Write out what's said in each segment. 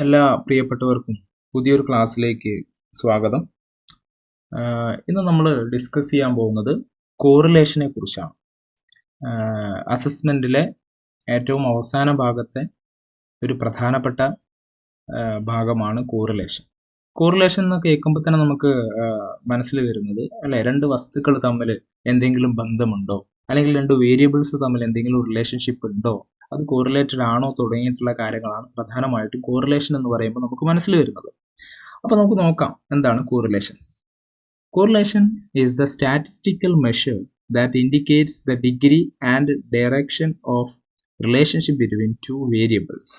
എല്ലാ പ്രിയപ്പെട്ടവർക്കും പുതിയൊരു ക്ലാസ്സിലേക്ക് സ്വാഗതം. ഇന്ന് നമ്മൾ ഡിസ്കസ് ചെയ്യാൻ പോകുന്നത് കോറിലേഷനെ കുറിച്ചാണ്. അസസ്മെൻറ്റിലെ ഏറ്റവും അവസാന ഭാഗത്തെ ഒരു പ്രധാനപ്പെട്ട ഭാഗമാണ് കോറിലേഷൻ. കോറിലേഷൻ എന്ന് കേൾക്കുമ്പോൾ തന്നെ നമുക്ക് മനസ്സിൽ വരുന്നത് അല്ലെ, രണ്ട് വസ്തുക്കൾ തമ്മിൽ എന്തെങ്കിലും ബന്ധമുണ്ടോ, അല്ലെങ്കിൽ രണ്ട് വേരിയബിൾസ് തമ്മിൽ എന്തെങ്കിലും റിലേഷൻഷിപ്പ് ഉണ്ടോ, അത് കോറിലേറ്റഡ് ആണോ തുടങ്ങിയിട്ടുള്ള കാര്യങ്ങളാണ് പ്രധാനമായിട്ടും കോറിലേഷൻ എന്ന് പറയുമ്പോൾ നമുക്ക് മനസ്സിൽ വരുന്നത്. അപ്പോൾ നമുക്ക് നോക്കാം എന്താണ് correlation. Correlation is the statistical measure that indicates the degree and direction of relationship between two variables.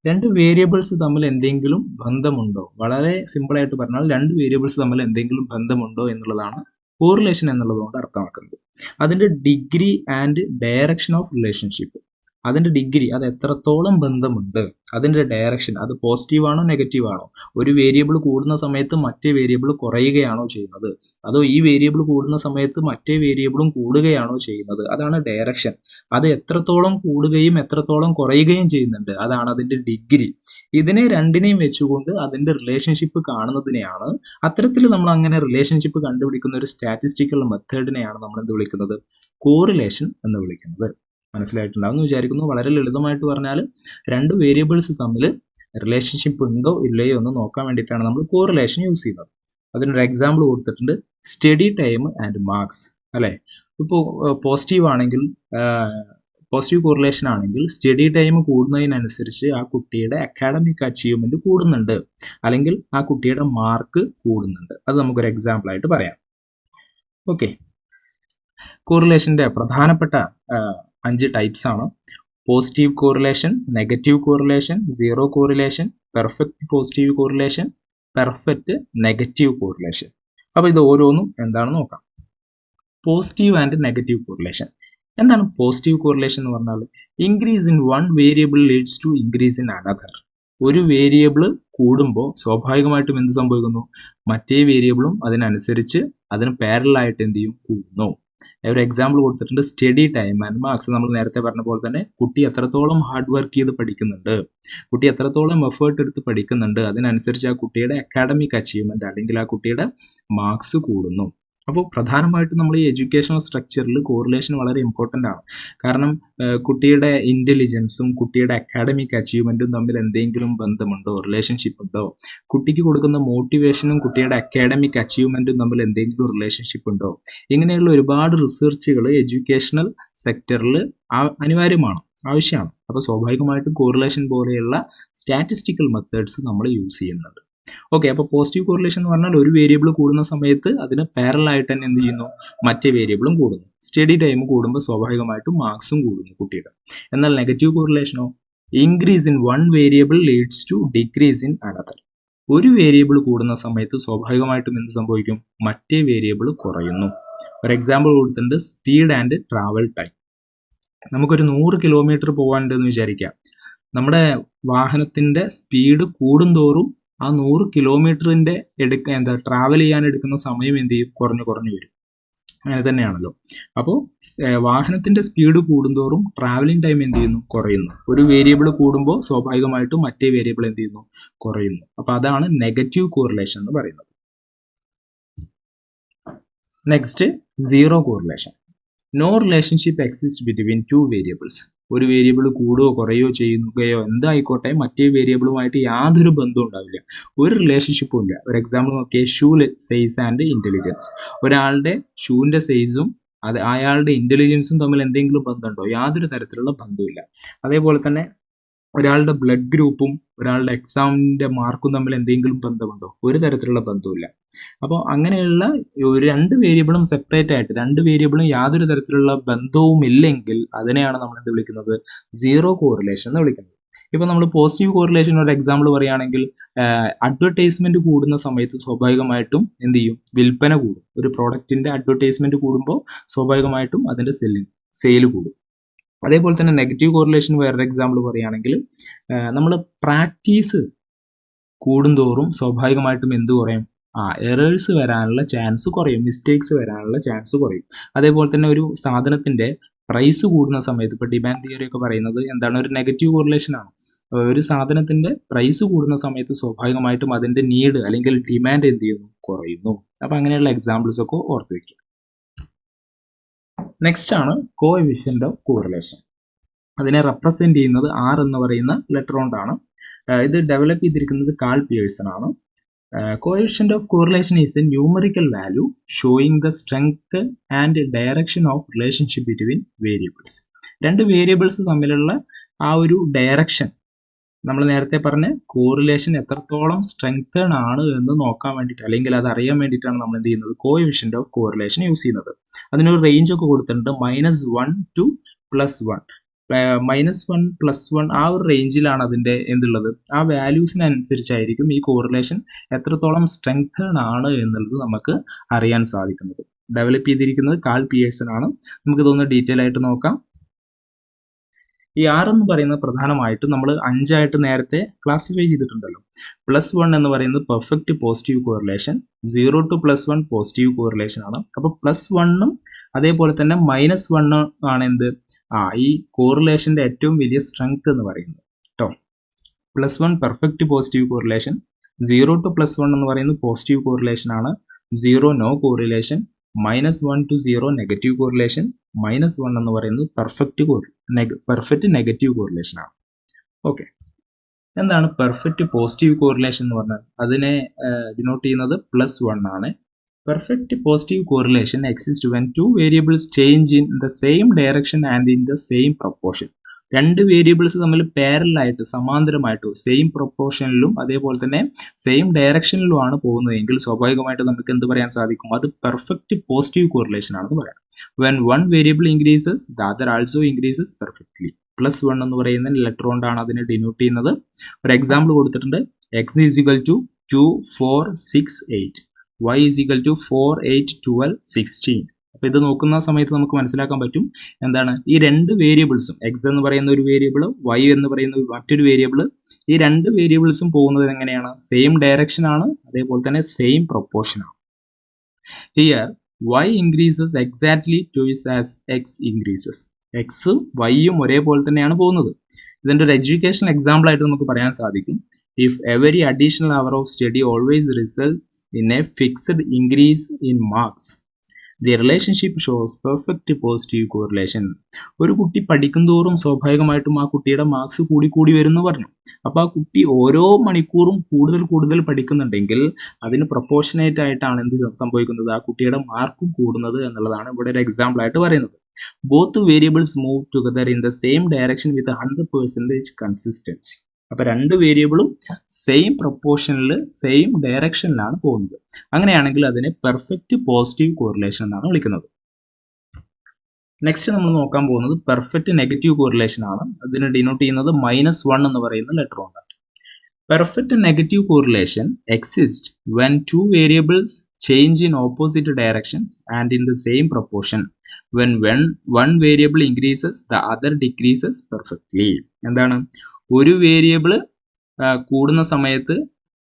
രണ്ട് വേരിയബിൾസ് തമ്മിൽ എന്തെങ്കിലും ബന്ധമുണ്ടോ, വളരെ സിമ്പിൾ ആയിട്ട് പറഞ്ഞാൽ രണ്ട് വേരിയബിൾസ് തമ്മിൽ എന്തെങ്കിലും ബന്ധമുണ്ടോ എന്നുള്ളതാണ് കോറിലേഷൻ എന്നുള്ളതുകൊണ്ട് അർത്ഥമാക്കുന്നത്. അതിൻ്റെ degree and direction of relationship, അതിൻ്റെ ഡിഗ്രി, അത് എത്രത്തോളം ബന്ധമുണ്ട്, അതിൻ്റെ ഡയറക്ഷൻ, അത് പോസിറ്റീവ് ആണോ നെഗറ്റീവ് ആണോ, ഒരു വേരിയബിൾ കൂടുന്ന സമയത്ത് മറ്റേ വേരിയബിൾ കുറയുകയാണോ ചെയ്യുന്നത്, അതോ ഈ വേരിയബിൾ കൂടുന്ന സമയത്ത് മറ്റേ വേരിയബിളും കൂടുകയാണോ ചെയ്യുന്നത്, അതാണ് ഡയറക്ഷൻ. അത് എത്രത്തോളം കൂടുകയും എത്രത്തോളം കുറയുകയും ചെയ്യുന്നുണ്ട്, അതാണ് അതിൻ്റെ ഡിഗ്രി. ഇതിനെ രണ്ടിനെയും വെച്ചുകൊണ്ട് അതിൻ്റെ റിലേഷൻഷിപ്പ് കാണുന്നതിനെയാണ്, അത്തരത്തിൽ നമ്മൾ അങ്ങനെ റിലേഷൻഷിപ്പ് കണ്ടുപിടിക്കുന്ന ഒരു സ്റ്റാറ്റിസ്റ്റിക്കൽ മെത്തേഡിനെയാണ് നമ്മൾ എന്ത് വിളിക്കുന്നത്, കോറിലേഷൻ എന്ന് വിളിക്കുന്നത്. മനസ്സിലായിട്ടുണ്ടാവും എന്ന് വിചാരിക്കുന്നു. വളരെ ലളിതമായിട്ട് പറഞ്ഞാൽ രണ്ട് വേരിയബിൾസ് തമ്മിൽ റിലേഷൻഷിപ്പ് ഉണ്ടോ ഇല്ലയോ എന്ന് നോക്കാൻ വേണ്ടിയിട്ടാണ് നമ്മൾ കോറിലേഷൻ യൂസ് ചെയ്യുന്നത്. അതിനൊരു എക്സാമ്പിൾ കൊടുത്തിട്ടുണ്ട്, സ്റ്റഡി ടൈം ആൻഡ് മാർക്സ് അല്ലേ. ഇപ്പോൾ പോസിറ്റീവ് ആണെങ്കിൽ, പോസിറ്റീവ് കോറിലേഷൻ ആണെങ്കിൽ സ്റ്റഡി ടൈം കൂടുന്നതിനനുസരിച്ച് ആ കുട്ടിയുടെ അക്കാഡമിക് അച്ചീവ്മെന്റ് കൂടുന്നുണ്ട്, അല്ലെങ്കിൽ ആ കുട്ടിയുടെ മാർക്ക് കൂടുന്നുണ്ട്. അത് നമുക്കൊരു എക്സാമ്പിൾ ആയിട്ട് പറയാം. ഓക്കെ, കോറിലേഷന്റെ പ്രധാനപ്പെട്ട 5 ടൈപ്സ് ആണ്. Positive correlation, negative correlation, zero correlation, perfect positive correlation, perfect negative correlation. അപ്പോൾ ഇത് ഓരോന്നും എന്താണെന്ന് നോക്കാം. Positive and negative correlation. എന്താണ് പോസിറ്റീവ് കോറിലേഷൻ എന്ന് പറഞ്ഞാൽ, increase in one variable leads to increase in another. ഒരു വേരിയബിൾ കൂടുമ്പോൾ സ്വാഭാവികമായിട്ടും എന്ത് സംഭവിക്കുന്നു, മറ്റേ വേരിയബിളും അതിനനുസരിച്ച് അതിന് പാരലലായിട്ട് എന്ത് ചെയ്യും, കൂടുന്നു. ഒരു എക്സാമ്പിൾ കൊടുത്തിട്ടുണ്ട്, സ്റ്റഡി ടൈം ആൻഡ് മാർക്സ്. നമ്മൾ നേരത്തെ പറഞ്ഞ പോലെ തന്നെ കുട്ടി എത്രത്തോളം ഹാർഡ് വർക്ക് ചെയ്ത് പഠിക്കുന്നുണ്ട്, കുട്ടി എത്രത്തോളം എഫേർട്ട് എടുത്ത് പഠിക്കുന്നുണ്ട്, അതിനനുസരിച്ച് ആ കുട്ടിയുടെ അക്കാഡമിക് അച്ചീവ്മെന്റ് അല്ലെങ്കിൽ ആ കുട്ടിയുടെ മാർക്സ് കൂടുന്നു. അപ്പോൾ പ്രധാനമായിട്ടും നമ്മൾ ഈ എഡ്യൂക്കേഷണൽ സ്ട്രക്ചറിൽ കോറിലേഷൻ വളരെ ഇമ്പോർട്ടൻ്റ് ആണ്. കാരണം കുട്ടിയുടെ ഇൻ്റലിജൻസും കുട്ടിയുടെ അക്കാഡമിക് അച്ചീവ്മെൻറ്റും തമ്മിൽ എന്തെങ്കിലും ബന്ധമുണ്ടോ, റിലേഷൻഷിപ്പ് ഉണ്ടോ, കുട്ടിക്ക് കൊടുക്കുന്ന മോട്ടിവേഷനും കുട്ടിയുടെ അക്കാഡമിക് അച്ചീവ്മെൻറ്റും തമ്മിൽ എന്തെങ്കിലും റിലേഷൻഷിപ്പ് ഉണ്ടോ, ഇങ്ങനെയുള്ള ഒരുപാട് റിസർച്ചുകൾ എഡ്യൂക്കേഷണൽ സെക്ടറിൽ അനിവാര്യമാണ്, ആവശ്യമാണ്. അപ്പോൾ സ്വാഭാവികമായിട്ടും കോറിലേഷൻ പോലെയുള്ള സ്റ്റാറ്റിസ്റ്റിക്കൽ മെത്തേഡ്സ് നമ്മൾ യൂസ് ചെയ്യുന്നുണ്ട്. ഓക്കെ, അപ്പോൾ പോസിറ്റീവ് കോറിലേഷൻ എന്ന് പറഞ്ഞാൽ ഒരു വേരിയബിൾ കൂടുന്ന സമയത്ത് അതിന് പാരലലായിട്ട് തന്നെ എന്ത് ചെയ്യുന്നു, മറ്റേ വേരിയബിളും കൂടുന്നു. സ്റ്റഡി ടൈം കൂടുമ്പോൾ സ്വാഭാവികമായിട്ടും മാർക്സും കൂടുന്നു കുട്ടിയുടെ. എന്നാൽ നെഗറ്റീവ് കോറിലേഷനോ, increase in one variable leads to decrease in another. ഒരു വേരിയബിൾ കൂടുന്ന സമയത്ത് സ്വാഭാവികമായിട്ടും എന്ത് സംഭവിക്കും, മറ്റേ വേരിയബിൾ കുറയുന്നു. ഒരു എക്സാമ്പിൾ കൊടുത്തിട്ടുണ്ട്, സ്പീഡ് ആൻഡ് ട്രാവൽ ടൈം. നമുക്കൊരു 100 കിലോമീറ്റർ പോകാനുണ്ടെന്ന് വിചാരിക്കാം. നമ്മുടെ വാഹനത്തിന്റെ സ്പീഡ് കൂടുന്തോറും ആ 100 കിലോമീറ്ററിന്റെ ട്രാവൽ ചെയ്യാൻ എടുക്കുന്ന സമയം എന്ത് ചെയ്യും, കുറഞ്ഞു വരും. അങ്ങനെ തന്നെയാണല്ലോ. അപ്പോൾ വാഹനത്തിന്റെ സ്പീഡ് കൂടുന്തോറും ട്രാവലിംഗ് ടൈം എന്ത് ചെയ്യുന്നു, കുറയുന്നു. ഒരു വേരിയബിൾ കൂടുമ്പോൾ സ്വാഭാവികമായിട്ടും മറ്റേ വേരിയബിൾ എന്ത് ചെയ്യുന്നു, കുറയുന്നു. അപ്പോൾ അതാണ് നെഗറ്റീവ് കോറിലേഷൻ എന്ന് പറയുന്നത്. Next, zero correlation. No relationship exist between two variables. ഒരു വേരിയബിൾ കൂടുകയോ കുറയോ ചെയ്യുകയോ എന്തായിക്കോട്ടെ, മറ്റേ വേരിയബിളുമായിട്ട് യാതൊരു ബന്ധവും ഉണ്ടാവില്ല, ഒരു റിലേഷൻഷിപ്പും ഇല്ല. ഒരു എക്സാമ്പിൾ നോക്കിയാൽ, ഷൂ സൈസ് ആൻഡ് ഇന്റലിജൻസ്. ഒരാളുടെ ഷൂവിന്റെ സൈസും അയാളുടെ ഇന്റലിജൻസും തമ്മിൽ എന്തെങ്കിലും ബന്ധമുണ്ടോ, യാതൊരു തരത്തിലുള്ള ബന്ധവുമില്ല. അതേപോലെ തന്നെ ഒരാളുടെ ബ്ലഡ് ഗ്രൂപ്പും ഒരാളുടെ എക്സാമിന്റെ മാർക്കും തമ്മിൽ എന്തെങ്കിലും ബന്ധമുണ്ടോ, ഒരു തരത്തിലുള്ള ബന്ധവുമില്ല. അപ്പോൾ അങ്ങനെയുള്ള രണ്ട് വേരിയബിളും സെപ്പറേറ്റ് ആയിട്ട്, രണ്ട് വേരിയബിളും യാതൊരു തരത്തിലുള്ള ബന്ധവും ഇല്ലെങ്കിൽ അതിനെയാണ് നമ്മൾ എന്ത് വിളിക്കുന്നത്, സീറോ കോറിലേഷൻ എന്ന് വിളിക്കുന്നത്. ഇപ്പോൾ നമ്മൾ പോസിറ്റീവ് കോറിലേഷൻ ഒരു എക്സാമ്പിൾ പറയുകയാണെങ്കിൽ, അഡ്വർടൈസ്മെന്റ് കൂടുന്ന സമയത്ത് സ്വാഭാവികമായിട്ടും എന്ത് ചെയ്യും, വിൽപ്പന കൂടും. ഒരു പ്രോഡക്റ്റിന്റെ അഡ്വർടൈസ്മെന്റ് കൂടുമ്പോൾ സ്വാഭാവികമായിട്ടും അതിന്റെ സെയിൽ കൂടും. അതേപോലെ തന്നെ നെഗറ്റീവ് കോറിലേഷൻ വേറൊരു എക്സാമ്പിൾ പറയുകയാണെങ്കിൽ, നമ്മൾ പ്രാക്ടീസ് കൂടുന്തോറും സ്വാഭാവികമായിട്ടും എന്ത് കുറയും, എറേഴ്സ് വരാനുള്ള ചാൻസ് കുറയും, മിസ്റ്റേക്സ് വരാനുള്ള ചാൻസ് കുറയും. അതേപോലെ തന്നെ ഒരു സാധനത്തിന്റെ പ്രൈസ് കൂടുന്ന സമയത്ത്, ഇപ്പോൾ ഡിമാൻഡ് തിയറി ഒക്കെ പറയുന്നത് എന്താണ്, ഒരു നെഗറ്റീവ് കോറിലേഷൻ ആണ്. ഒരു സാധനത്തിന്റെ പ്രൈസ് കൂടുന്ന സമയത്ത് സ്വാഭാവികമായിട്ടും അതിന്റെ നീഡ് അല്ലെങ്കിൽ ഡിമാൻഡ് എന്ത് ചെയ്യുന്നു, കുറയുന്നു. അപ്പൊ അങ്ങനെയുള്ള എക്സാമ്പിൾസ് ഒക്കെ ഓർത്ത് വെക്കുക. നെക്സ്റ്റ് ആണ് കോഎഫിഷ്യന്റ് ഓഫ് കോറിലേഷൻ. അതിനെ റെപ്രസെന്റ് ചെയ്യുന്നത് R എന്ന് പറയുന്ന ലെറ്റർ കൊണ്ടാണ്. ഇത് ഡെവലപ്പ് ചെയ്തിരിക്കുന്നത് കാൾ പിയേഴ്സൺ ആണ്. Coefficient of correlation is a numerical value showing the strength and direction of relationship between variables. രണ്ട് വേരിയബിൾസ് തമ്മിലുള്ള ആ ഒരു ഡയറക്ഷൻ, നമ്മൾ നേരത്തെ പറഞ്ഞ കോറിലേഷൻ എത്രത്തോളം സ്ട്രെങ്തേൺ ആണ് എന്ന് നോക്കാൻ വേണ്ടിയിട്ട്, അല്ലെങ്കിൽ അത് അറിയാൻ വേണ്ടിയിട്ടാണ് നമ്മൾ എന്ത് ചെയ്യുന്നത്, കോഎഫിഷ്യന്റ് ഓഫ് കോറിലേഷൻ യൂസ് ചെയ്യുന്നത്. അതിനൊരു റേഞ്ച് ഒക്കെ കൊടുത്തിട്ടുണ്ട്, -1 to +1. -1 +1 ആ ഒരു റേഞ്ചിലാണ് അതിന്റെ എന്തുള്ളത്, ആ വാല്യൂസിനനുസരിച്ചായിരിക്കും ഈ കോറിലേഷൻ എത്രത്തോളം സ്ട്രെങ്തേൺ ആണ് എന്നുള്ളത് നമുക്ക് അറിയാൻ സാധിക്കുന്നത്. ഡെവലപ്പ് ചെയ്തിരിക്കുന്നത് കാൾ പിയേഴ്സൺ ആണ്. നമുക്ക് ഇതൊന്ന് ഡീറ്റെയിൽ ആയിട്ട് നോക്കാം. ഈ R എന്ന് പറയുന്നത് പ്രധാനമായിട്ടും നമ്മൾ 5 ആയിട്ട് നേരത്തെ ക്ലാസിഫൈ ചെയ്തിട്ടുണ്ടല്ലോ. +1 എന്ന് പറയുന്നത് perfect positive correlation, 0 to +1 positive correlation ആണ്. അപ്പോൾ +1ഉം അതേപോലെ തന്നെ -1 ആണ് എന്ത്, ഈ കോറിലേഷന്റെ ഏറ്റവും വലിയ സ്ട്രെങ്ത് എന്ന് പറയുന്നത് കേട്ടോ. +1 പെർഫെക്റ്റ് പോസിറ്റീവ് കോറിലേഷൻ, 0 to +1 എന്ന് പറയുന്നത് പോസിറ്റീവ് കോറിലേഷൻ ആണ്, 0 no correlation, -1 to 0 negative correlation, -1 എന്ന് പറയുന്നത് പെർഫെക്റ്റ് നെഗറ്റീവ് കോറിലേഷൻ ആണ്. ഓക്കെ, എന്താണ് പെർഫെക്റ്റ് പോസിറ്റീവ് കോറിലേഷൻ എന്ന് പറഞ്ഞാൽ? അതിനെ ഡിനോട്ട് ചെയ്യുന്നത് +1 ആണ്. Perfect positive correlation exists when two variables change in the same direction and in the same proportion. രണ്ട് വേരിയബിൾസ് തമ്മിൽ പാരലായിട്ട് സമാന്തരമായിട്ട് സെയിം പ്രൊപ്പോർഷനിലും അതേപോലെ തന്നെ സെയിം ഡയറക്ഷനിലും ആണ് പോകുന്നതെങ്കിൽ സ്വാഭാവികമായിട്ട് നമുക്ക് എന്ത് പറയാൻ സാധിക്കും, അത് പെർഫെക്റ്റ് പോസിറ്റീവ് കോറിലേഷൻ ആണെന്ന് പറയാം. When one variable increases the other also increases perfectly. +1 എന്ന് പറയുന്ന ലെറ്റർ കൊണ്ടാണ് അതിനെ ഡിനോട്ട് ചെയ്യുന്നത്. ഒരു എക്സാമ്പിൾ കൊടുത്തിട്ടുണ്ട്, x is equal to 2, 4, 6, 8. y is equal to 4, 8, 12, 16. അപ്പോൾ ഇത് നോക്കുന്ന സമയത്ത് നമുക്ക് മനസ്സിലാക്കാൻ പറ്റും എന്താണ്, ഈ രണ്ട് വേരിയബിൾസും x എന്ന് പറയുന്ന ഒരു വേരിയബിൾ, y എന്ന് പറയുന്ന മറ്റൊരു വേരിയബിൾ, ഈ രണ്ട് വേരിയബിൾസും പോകുന്നത് എങ്ങനെയാണ്, സെയിം ഡയറക്ഷൻ ആണ്, അതേപോലെ തന്നെ സെയിം പ്രൊപ്പോർഷൻ ആണ്. Here y increases exactly twice as x increases. എക്സും വൈയും ഒരേപോലെ തന്നെയാണ് പോകുന്നത്. ഇതിൻ്റെ ഒരു എഡ്യൂക്കേഷണൽ എക്സാമ്പിൾ ആയിട്ട് നമുക്ക് പറയാൻ സാധിക്കും, if every additional hour of study always results in a fixed increase in marks, the relationship shows perfect positive correlation. ഒരു കുട്ടി പഠിക്കുന്തോറും സ്വാഭാവികമായിട്ടും ആ കുട്ടിയുടെ മാർക്സ് കൂടി വരുന്നു പറഞ്ഞു. അപ്പോൾ ആ കുട്ടി ഓരോ മണിക്കൂറും കൂടുതൽ പഠിക്കുന്നുണ്ടെങ്കിൽ അതിന് പ്രൊപ്പോർഷനേറ്റ് ആയിട്ടാണ് എന്ത് സംഭവിക്കുന്നത്, ആ കുട്ടിയുടെ മാർക്കും കൂടുന്നത് എന്നുള്ളതാണ് ഇവിടെ ഒരു എക്സാമ്പിൾ ആയിട്ട് പറയുന്നത്. Both variables move together in the same direction with 100% consistency. അപ്പൊ രണ്ട് വേരിയബിളും സെയിം പ്രൊപ്പോർഷനിൽ സെയിം ഡയറക്ഷനിലാണ് പോകുന്നത്. അങ്ങനെയാണെങ്കിൽ അതിനെ പെർഫെക്റ്റ് പോസിറ്റീവ് കോറിലേഷൻ എന്നാണ് വിളിക്കുന്നത്. നെക്സ്റ്റ് നമ്മൾ നോക്കാൻ പോകുന്നത് പെർഫെക്റ്റ് നെഗറ്റീവ് കോറിലേഷൻ ആണ്. അതിനെ ഡിനോട്ട് ചെയ്യുന്നത് -1 എന്ന് പറയുന്ന ലെറ്റർ കൊണ്ടാണ്. Perfect negative correlation exist when two variables change in opposite directions and in the same proportion. When one variable increases, the other decreases perfectly. എന്താണ്, ഒരു വേരിയബിൾ കൂടുന്ന സമയത്ത്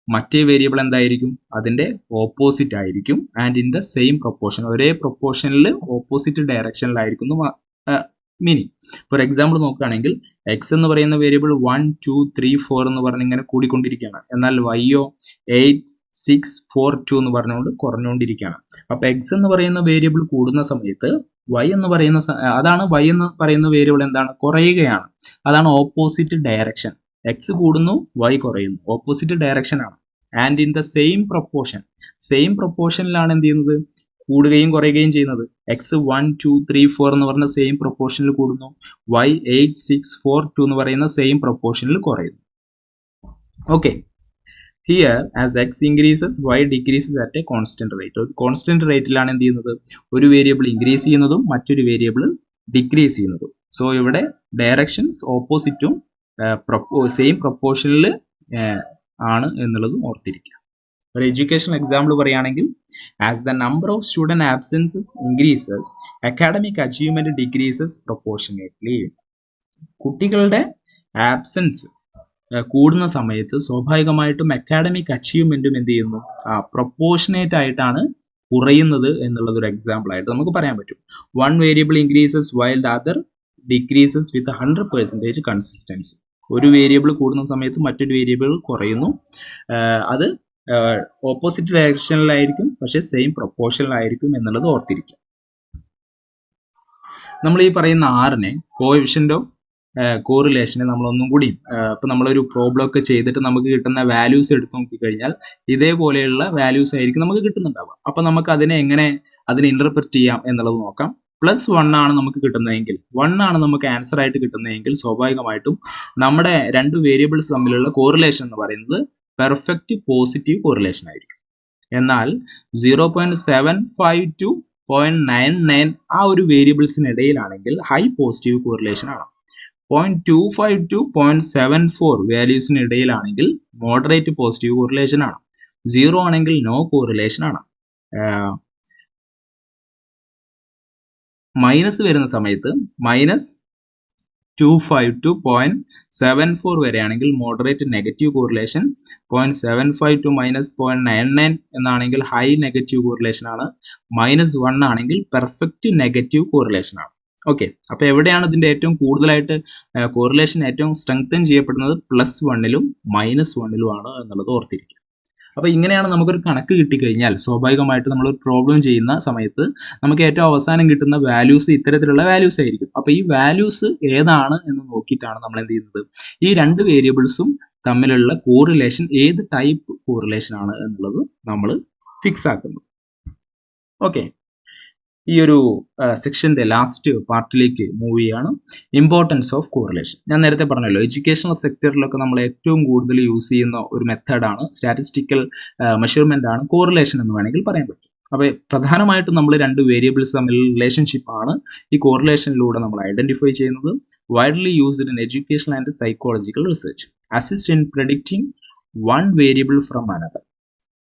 മറ്റേ വേരിയബിൾ എന്തായിരിക്കും, അതിന്റെ ഓപ്പോസിറ്റ് ആയിരിക്കും. And in the same proportion, ഒരേ പ്രൊപ്പോർഷനിൽ opposite ഡയറക്ഷനിലായിരിക്കും meaning. For example നോക്കുകയാണെങ്കിൽ എക്സ് എന്ന് പറയുന്ന വേരിയബിൾ 1, 2, 3, 4 എന്ന് പറഞ്ഞ് ഇങ്ങനെ കൂടിക്കൊണ്ടിരിക്കുകയാണ്. എന്നാൽ വൈയോ 8, 6, 4, 2 എന്ന് പറഞ്ഞുകൊണ്ട് കുറഞ്ഞുകൊണ്ടിരിക്കുകയാണ്. അപ്പൊ എക്സ് എന്ന് പറയുന്ന വേരിയബിൾ കൂടുന്ന സമയത്ത് y എന്ന് പറയുന്ന വേരിയബിൾ എന്താണ്, കുറയുകയാണ്. അതാണ് ഓപ്പോസിറ്റ് ഡയറക്ഷൻ. എക്സ് കൂടുന്നു, y കുറയുന്നു, ഓപ്പോസിറ്റ് ഡയറക്ഷൻ ആണ്. ആൻഡ് ഇൻ ദ സെയിം പ്രൊപ്പോർഷനിലാണ് എന്ത് ചെയ്യുന്നത്, കൂടുകയും കുറയുകയും ചെയ്യുന്നത്. എക്സ് 1, 2, 3, 4 എന്ന് പറയുന്ന സെയിം പ്രൊപ്പോർഷനിൽ കൂടുന്നു, y 8, 6, 4, 2 എന്ന് പറയുന്ന സെയിം പ്രൊപ്പോർഷനിൽ കുറയുന്നു. Okay, here as X increases Y decreases at a constant rate. ഒരു കോൺസ്റ്റന്റ് റേറ്റിലാണ് എന്ത് ചെയ്യുന്നത്, ഒരു വേരിയബിൾ ഇൻക്രീസ് ചെയ്യുന്നതും മറ്റൊരു വേരിയബിൾ ഡിക്രീസ് ചെയ്യുന്നതും. സോ ഇവിടെ ഡയറക്ഷൻസ് ഓപ്പോസിറ്റും സെയിം പ്രൊപ്പോർഷനിൽ ആണ് എന്നുള്ളത് ഓർത്തിരിക്കുക. ഒരു എഡ്യൂക്കേഷണൽ എക്സാമ്പിൾ പറയുകയാണെങ്കിൽ, as the number of student absences increases academic achievement decreases പ്രൊപ്പോർഷനേറ്റ്ലി. കുട്ടികളുടെ ആബ്സെൻസ് കൂടുന്ന സമയത്ത് സ്വാഭാവികമായിട്ടും അക്കാഡമിക് അച്ചീവ്മെന്റും എന്ത് ചെയ്യുന്നു, പ്രൊപ്പോർഷനേറ്റ് ആയിട്ടാണ് കുറയുന്നത് എന്നുള്ളത് ഒരു എക്സാമ്പിൾ ആയിട്ട് നമുക്ക് പറയാൻ പറ്റും. One variable increases while the other decreases with 100% consistency. ഒരു വേരിയബിൾ കൂടുന്ന സമയത്ത് മറ്റൊരു വേരിയബിൾ കുറയുന്നു. അത് ഓപ്പോസിറ്റ് ഡയറക്ഷനിലായിരിക്കും, പക്ഷെ സെയിം പ്രൊപ്പോർഷനിലായിരിക്കും എന്നുള്ളത് ഓർത്തിരിക്കുക. നമ്മൾ ഈ പറയുന്ന ആറിനെ കോഎഫിഷ്യന്റ് ഓഫ് കോറിലേഷനെ നമ്മൾ ഒന്നും കൂടി ഇപ്പം നമ്മളൊരു പ്രോബ്ലം ഒക്കെ ചെയ്തിട്ട് നമുക്ക് കിട്ടുന്ന വാല്യൂസ് എടുത്ത് നോക്കിക്കഴിഞ്ഞാൽ ഇതേപോലെയുള്ള വാല്യൂസ് ആയിരിക്കും നമുക്ക് കിട്ടുന്നുണ്ടാവുക. അപ്പം നമുക്ക് അതിനെ എങ്ങനെ അതിനെ ഇന്റർപ്രറ്റ് ചെയ്യാം എന്നുള്ളത് നോക്കാം. +1 ആണ് നമുക്ക് കിട്ടുന്നതെങ്കിൽ, 1 ആണ് നമുക്ക് ആൻസർ ആയിട്ട് കിട്ടുന്നതെങ്കിൽ സ്വാഭാവികമായിട്ടും നമ്മുടെ രണ്ട് വേരിയബിൾസ് തമ്മിലുള്ള കോറിലേഷൻ എന്ന് പറയുന്നത് പെർഫെക്റ്റ് പോസിറ്റീവ് കോറിലേഷൻ ആയിരിക്കും. എന്നാൽ 0.75 to 0.99 ആ ഒരു വേരിയബിൾസിനിടയിലാണെങ്കിൽ ഹൈ പോസിറ്റീവ് കോറിലേഷൻ ആണ്. 0.25 to 0.74 വാല്യൂസിന് ഇടയിലാണെങ്കിൽ മോഡറേറ്റ് പോസിറ്റീവ് കോറിലേഷൻ ആണ്. 0 ആണെങ്കിൽ നോ കോറിലേഷൻ ആണ്. മൈനസ് വരുന്ന സമയത്ത് -25 to 0.74 വരെയാണെങ്കിൽ മോഡറേറ്റ് നെഗറ്റീവ് കോറിലേഷൻ, 0.75 to -0.99 എന്നാണെങ്കിൽ ഹൈ നെഗറ്റീവ് കോറിലേഷൻ ആണ്, -1 ആണെങ്കിൽ പെർഫെക്റ്റ് നെഗറ്റീവ് കോറിലേഷൻ ആണ്. ഓക്കെ, അപ്പോൾ എവിടെയാണ് ഇതിന്റെ ഏറ്റവും കൂടുതലായിട്ട് കോറിലേഷൻ ഏറ്റവും സ്ട്രെങ്തൻ ചെയ്യപ്പെടുന്നത്? +1ലും -1ലും ആണ് എന്നുള്ളത് ഓർത്തിരിക്കുക. അപ്പോൾ ഇങ്ങനെയാണ് നമുക്കൊരു കണക്ക് കിട്ടിക്കഴിഞ്ഞാൽ സ്വാഭാവികമായിട്ട് നമ്മൾ ഒരു പ്രോബ്ലം ചെയ്യുന്ന സമയത്ത് നമുക്ക് ഏറ്റവും അവസാനം കിട്ടുന്ന വാല്യൂസ് ഇത്തരത്തിലുള്ള വാല്യൂസ് ആയിരിക്കും. അപ്പോൾ ഈ വാല്യൂസ് ഏതാണ് എന്ന് നോക്കിയിട്ടാണ് നമ്മൾ എന്ത് ചെയ്യുന്നത്, ഈ രണ്ട് വേരിയബിൾസും തമ്മിലുള്ള കോറിലേഷൻ ഏത് ടൈപ്പ് കോറിലേഷൻ ആണ് എന്നുള്ളത് നമ്മൾ ഫിക്സ് ആക്കുന്നു. ഓക്കെ, ഈ ഒരു സെക്ഷന്റെ ലാസ്റ്റ് പാർട്ടിലേക്ക് മൂവ് ചെയ്യാണ്. Importance of correlation. ഞാൻ നേരത്തെ പറഞ്ഞല്ലോ, എഡ്യൂക്കേഷണൽ സെക്ടറിലൊക്കെ നമ്മൾ ഏറ്റവും കൂടുതൽ യൂസ് ചെയ്യുന്ന ഒരു മെത്തേഡാണ്, സ്റ്റാറ്റിസ്റ്റിക്കൽ മെഷർമെന്റ് ആണ് കോറിലേഷൻ എന്ന് വേണമെങ്കിൽ പറയാൻ പറ്റും. അപ്പോൾ പ്രധാനമായിട്ടും നമ്മൾ രണ്ട് വേരിയബിൾസ് തമ്മിലുള്ള റിലേഷൻഷിപ്പ് ആണ് ഈ കോറിലേഷനിലൂടെ നമ്മൾ ഐഡന്റിഫൈ ചെയ്യുന്നത്. Widely used in education and psychological research. Assist in predicting one variable from another.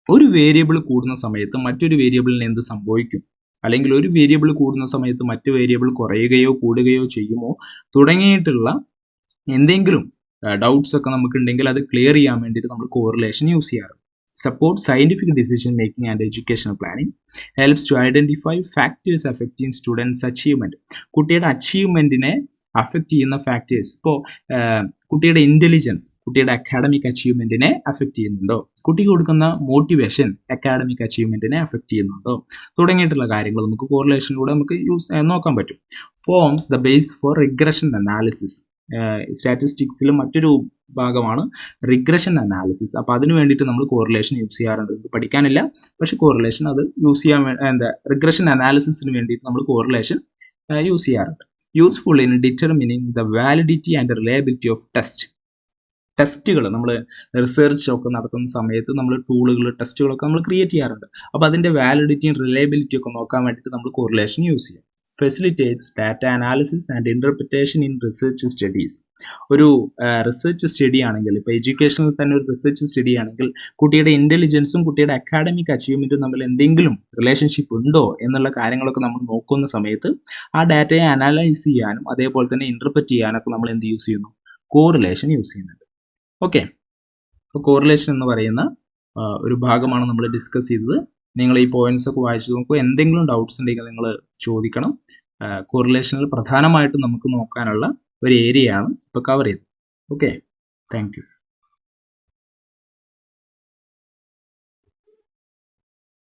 ഒരു വേരിയബിൾ കൂടുന്ന സമയത്ത് മറ്റൊരു വേരിയബിളിന് എന്ത് സംഭവിക്കും, അല്ലെങ്കിൽ ഒരു വേരിയബിൾ കൂടുന്ന സമയത്ത് മറ്റു വേരിയബിൾ കുറയുകയോ കൂടുകയോ ചെയ്യുമോ തുടങ്ങിയിട്ടുള്ള എന്തെങ്കിലും ഡൗട്ട്സ് ഒക്കെ നമുക്കുണ്ടെങ്കിൽ അത് ക്ലിയർ ചെയ്യാൻ വേണ്ടിയിട്ട് നമ്മൾ കോറിലേഷൻ യൂസ് ചെയ്യാറുണ്ട്. Support scientific decision making and educational planning. Helps to identify factors affecting students achievement. കുട്ടിയുടെ അച്ചീവ്മെന്റിനെ അഫക്റ്റ് ചെയ്യുന്ന ഫാക്ടേഴ്സ്. ഇപ്പോൾ കുട്ടിയുടെ ഇന്റലിജൻസ് കുട്ടിയുടെ അക്കാഡമിക് അച്ചീവ്മെന്റിനെ അഫക്റ്റ് ചെയ്യുന്നുണ്ടോ, കുട്ടിക്ക് കൊടുക്കുന്ന മോട്ടിവേഷൻ അക്കാഡമിക് അച്ചീവ്മെന്റിനെ അഫക്റ്റ് ചെയ്യുന്നുണ്ടോ തുടങ്ങിയിട്ടുള്ള കാര്യങ്ങൾ നമുക്ക് കോറിലേഷനിലൂടെ നമുക്ക് നോക്കാൻ പറ്റും. Forms the base for regression analysis. സ്റ്റാറ്റിസ്റ്റിക്സിൽ മറ്റൊരു ഭാഗമാണ് റിഗ്രഷൻ അനാലിസിസ്. അപ്പോൾ അതിന് വേണ്ടിയിട്ട് നമ്മൾ കോറിലേഷൻ യൂസ് ചെയ്യാറുണ്ട്. പഠിക്കാനില്ല, പക്ഷെ കോറിലേഷൻ അത് യൂസ് ചെയ്യാൻ റിഗ്രഷൻ അനാലിസിസിന് വേണ്ടിയിട്ട് നമ്മൾ കോറിലേഷൻ യൂസ് ചെയ്യാറുണ്ട്. Useful in determining the validity and reliability of ടെസ്റ്റുകൾ. നമ്മൾ റിസർച്ച് ഒക്കെ നടത്തുന്ന സമയത്ത് നമ്മൾ ടൂളുകൾ ടെസ്റ്റുകളൊക്കെ നമ്മൾ ക്രിയേറ്റ് ചെയ്യാറുണ്ട്. അപ്പോൾ അതിൻ്റെ വാലിഡിറ്റിയും റിലയബിലിറ്റിയും ഒക്കെ നോക്കാൻ വേണ്ടിയിട്ട് നമ്മൾ കോറിലേഷൻ യൂസ് ചെയ്യും. Facilitates data analysis and interpretation in research studies. ഒരു റിസർച്ച് സ്റ്റഡി ആണെങ്കിൽ, ഇപ്പോൾ എഡ്യൂക്കേഷനിൽ തന്നെ ഒരു റിസർച്ച് സ്റ്റഡി ആണെങ്കിൽ കുട്ടിയുടെ ഇന്റലിജൻസും കുട്ടിയുടെ അക്കാഡമിക് അച്ചീവ്മെന്റും തമ്മിൽ എന്തെങ്കിലും റിലേഷൻഷിപ്പ് ഉണ്ടോ എന്നുള്ള കാര്യങ്ങളൊക്കെ നമ്മൾ നോക്കുന്ന സമയത്ത് ആ ഡാറ്റയെ അനലൈസ് ചെയ്യാനും അതേപോലെ തന്നെ ഇന്റർപ്രറ്റ് ചെയ്യാനൊക്കെ നമ്മൾ എന്ത് യൂസ് ചെയ്യുന്നു, കോറിലേഷൻ യൂസ് ചെയ്യുന്നുണ്ട്. ഓക്കെ, അപ്പോൾ കോറിലേഷൻ എന്ന് പറയുന്ന ഒരു ഭാഗമാണ് നമ്മൾ ഡിസ്കസ് ചെയ്തത്. നിങ്ങൾ ഈ പോയിന്റ്സ് ഒക്കെ വായിച്ചു നോക്കുക. എന്തെങ്കിലും ഡൗട്ട്സ് ഉണ്ടെങ്കിൽ നിങ്ങൾ ചോദിക്കണം. കോറിലേഷനിൽ പ്രധാനമായിട്ടും നമുക്ക് നോക്കാനുള്ള ഒരു ഏരിയയാണ് ഇപ്പോൾ കവർ ചെയ്തത്. Okay, thank you.